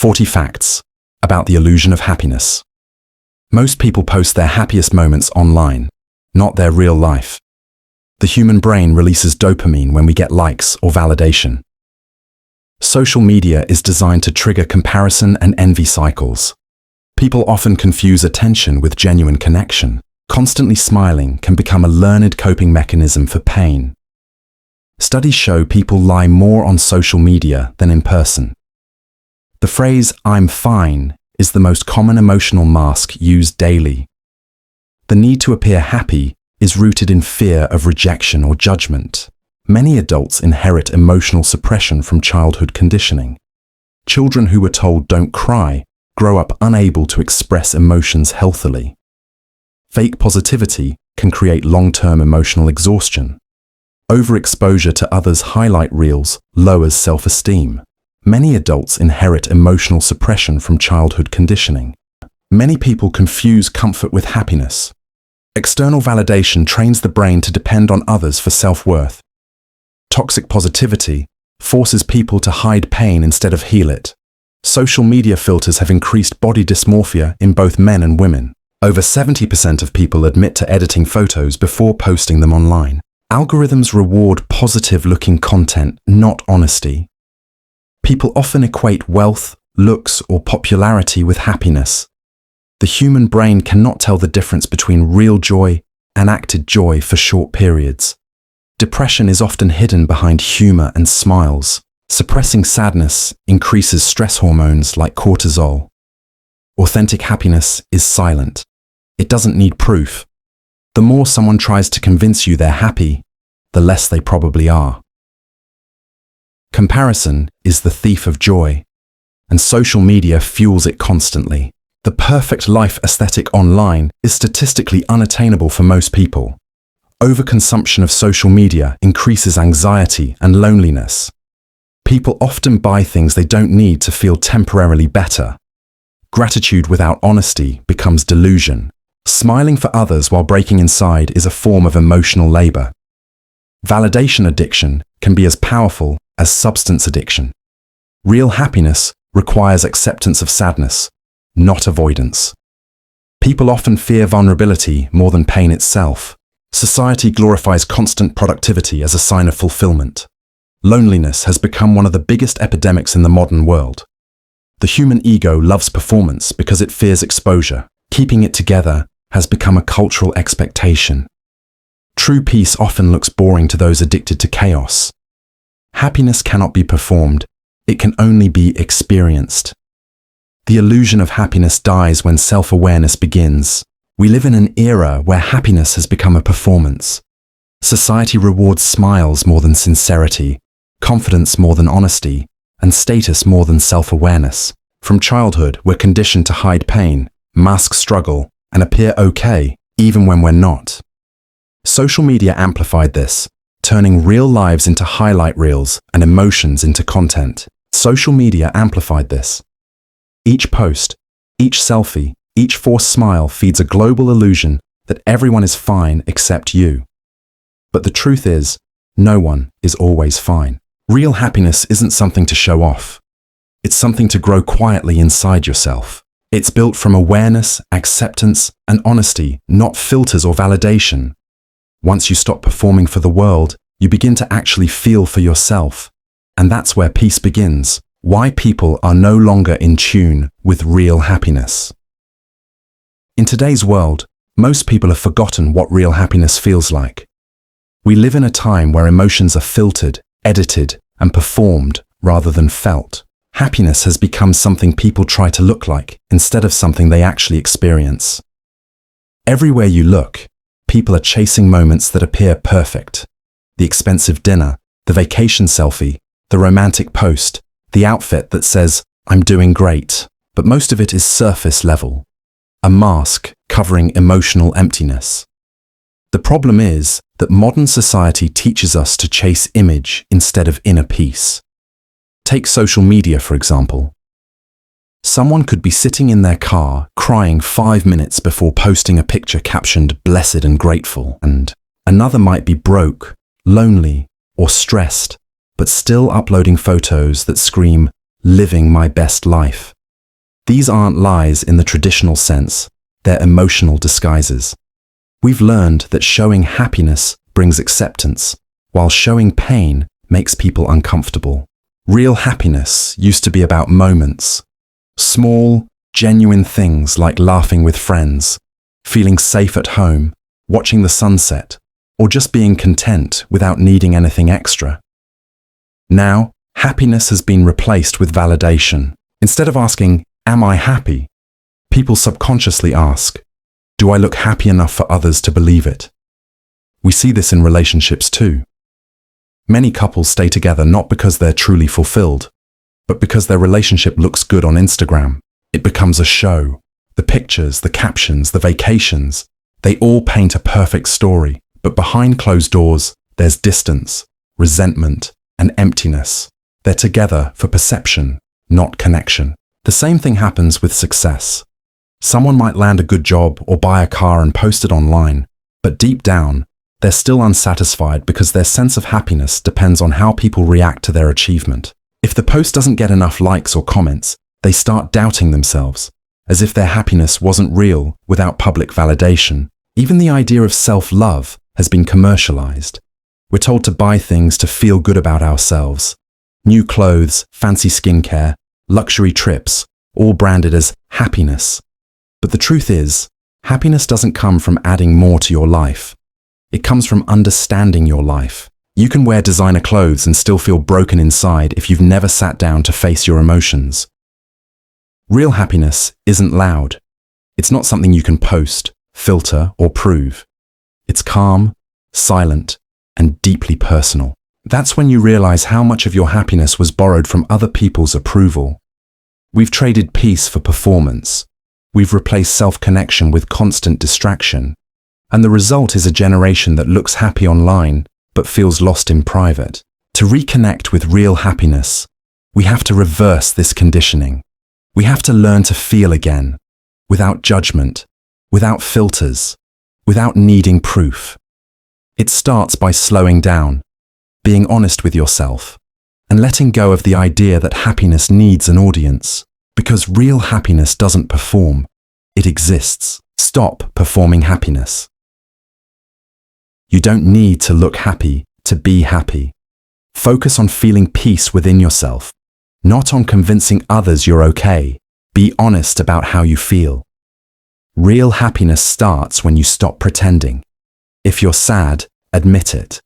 40 facts about the illusion of happiness. Most people post their happiest moments online, not their real life. The human brain releases dopamine when we get likes or validation. Social media is designed to trigger comparison and envy cycles. People often confuse attention with genuine connection. Constantly smiling can become a learned coping mechanism for pain. Studies show people lie more on social media than in person. The phrase, "I'm fine," is the most common emotional mask used daily. The need to appear happy is rooted in fear of rejection or judgment. Many adults inherit emotional suppression from childhood conditioning. Children who were told "don't cry" grow up unable to express emotions healthily. Fake positivity can create long-term emotional exhaustion. Overexposure to others' highlight reels lowers self-esteem. Many adults inherit emotional suppression from childhood conditioning. Many people confuse comfort with happiness. External validation trains the brain to depend on others for self-worth. Toxic positivity forces people to hide pain instead of heal it. Social media filters have increased body dysmorphia in both men and women. Over 70% of people admit to editing photos before posting them online. Algorithms reward positive-looking content, not honesty. People often equate wealth, looks, or popularity with happiness. The human brain cannot tell the difference between real joy and acted joy for short periods. Depression is often hidden behind humor and smiles. Suppressing sadness increases stress hormones like cortisol. Authentic happiness is silent. It doesn't need proof. The more someone tries to convince you they're happy, the less they probably are. Comparison is the thief of joy, and social media fuels it constantly. The perfect life aesthetic online is statistically unattainable for most people. Overconsumption of social media increases anxiety and loneliness. People often buy things they don't need to feel temporarily better. Gratitude without honesty becomes delusion. Smiling for others while breaking inside is a form of emotional labor. Validation addiction can be as powerful as substance addiction. Real happiness requires acceptance of sadness, not avoidance. People often fear vulnerability more than pain itself. Society glorifies constant productivity as a sign of fulfillment. Loneliness has become one of the biggest epidemics in the modern world. The human ego loves performance because it fears exposure. Keeping it together has become a cultural expectation. True peace often looks boring to those addicted to chaos. Happiness cannot be performed, it can only be experienced. The illusion of happiness dies when self-awareness begins. We live in an era where happiness has become a performance. Society rewards smiles more than sincerity, confidence more than honesty, and status more than self-awareness. From childhood, we're conditioned to hide pain, mask struggle, and appear okay, even when we're not. Social media amplified this, turning real lives into highlight reels and emotions into content. Social media amplified this. Each post, each selfie, each forced smile feeds a global illusion that everyone is fine except you. But the truth is, no one is always fine. Real happiness isn't something to show off. It's something to grow quietly inside yourself. It's built from awareness, acceptance, and honesty, not filters or validation. Once you stop performing for the world, you begin to actually feel for yourself. And that's where peace begins. Why people are no longer in tune with real happiness. In today's world, most people have forgotten what real happiness feels like. We live in a time where emotions are filtered, edited, and performed rather than felt. Happiness has become something people try to look like instead of something they actually experience. Everywhere you look, people are chasing moments that appear perfect. The expensive dinner, the vacation selfie, the romantic post, the outfit that says, "I'm doing great," but most of it is surface level. A mask covering emotional emptiness. The problem is that modern society teaches us to chase image instead of inner peace. Take social media, for example. Someone could be sitting in their car crying 5 minutes before posting a picture captioned "blessed and grateful," and another might be broke, lonely, or stressed, but still uploading photos that scream "living my best life." These aren't lies in the traditional sense, they're emotional disguises. We've learned that showing happiness brings acceptance, while showing pain makes people uncomfortable. Real happiness used to be about moments. Small, genuine things like laughing with friends, feeling safe at home, watching the sunset, or just being content without needing anything extra. Now, happiness has been replaced with validation. Instead of asking, "Am I happy?" people subconsciously ask, "Do I look happy enough for others to believe it?" We see this in relationships too. Many couples stay together not because they're truly fulfilled, but because their relationship looks good on Instagram. It becomes a show. The pictures, the captions, the vacations, they all paint a perfect story, but behind closed doors, there's distance, resentment, and emptiness. They're together for perception, not connection. The same thing happens with success. Someone might land a good job or buy a car and post it online, but deep down, they're still unsatisfied because their sense of happiness depends on how people react to their achievement. If the post doesn't get enough likes or comments, they start doubting themselves, as if their happiness wasn't real without public validation. Even the idea of self-love has been commercialized. We're told to buy things to feel good about ourselves. New clothes, fancy skincare, luxury trips, all branded as happiness. But the truth is, happiness doesn't come from adding more to your life. It comes from understanding your life. You can wear designer clothes and still feel broken inside if you've never sat down to face your emotions. Real happiness isn't loud. It's not something you can post, filter, or prove. It's calm, silent, and deeply personal. That's when you realize how much of your happiness was borrowed from other people's approval. We've traded peace for performance. We've replaced self-connection with constant distraction. And the result is a generation that looks happy online, but feels lost in private. To reconnect with real happiness, we have to reverse this conditioning. We have to learn to feel again, without judgment, without filters, without needing proof. It starts by slowing down, being honest with yourself, and letting go of the idea that happiness needs an audience. Because real happiness doesn't perform, it exists. Stop performing happiness. You don't need to look happy to be happy. Focus on feeling peace within yourself, not on convincing others you're okay. Be honest about how you feel. Real happiness starts when you stop pretending. If you're sad, admit it.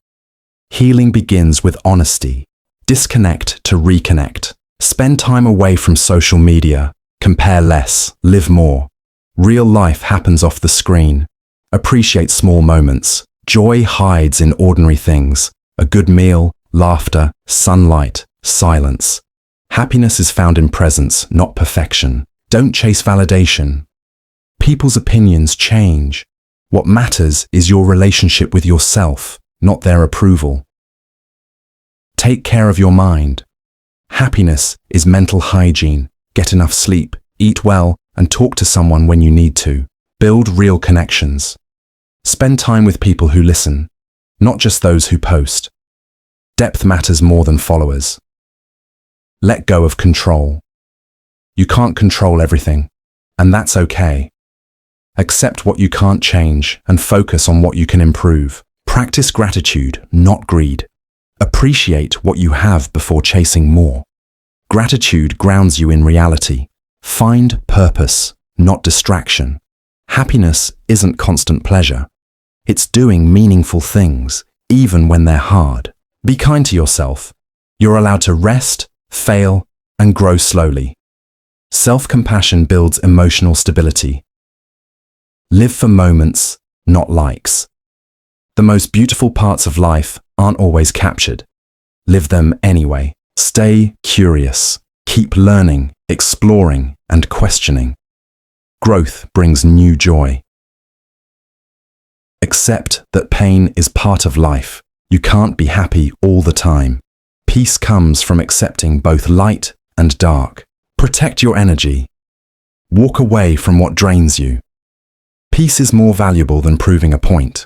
Healing begins with honesty. Disconnect to reconnect. Spend time away from social media. Compare less, live more. Real life happens off the screen. Appreciate small moments. Joy hides in ordinary things. A good meal, laughter, sunlight, silence. Happiness is found in presence, not perfection. Don't chase validation. People's opinions change. What matters is your relationship with yourself, not their approval. Take care of your mind. Happiness is mental hygiene. Get enough sleep, eat well, and talk to someone when you need to. Build real connections. Spend time with people who listen, not just those who post. Depth matters more than followers. Let go of control. You can't control everything, and that's okay. Accept what you can't change and focus on what you can improve. Practice gratitude, not greed. Appreciate what you have before chasing more. Gratitude grounds you in reality. Find purpose, not distraction. Happiness isn't constant pleasure. It's doing meaningful things, even when they're hard. Be kind to yourself. You're allowed to rest, fail, and grow slowly. Self-compassion builds emotional stability. Live for moments, not likes. The most beautiful parts of life aren't always captured. Live them anyway. Stay curious. Keep learning, exploring, and questioning. Growth brings new joy. Accept that pain is part of life. You can't be happy all the time. Peace comes from accepting both light and dark. Protect your energy. Walk away from what drains you. Peace is more valuable than proving a point.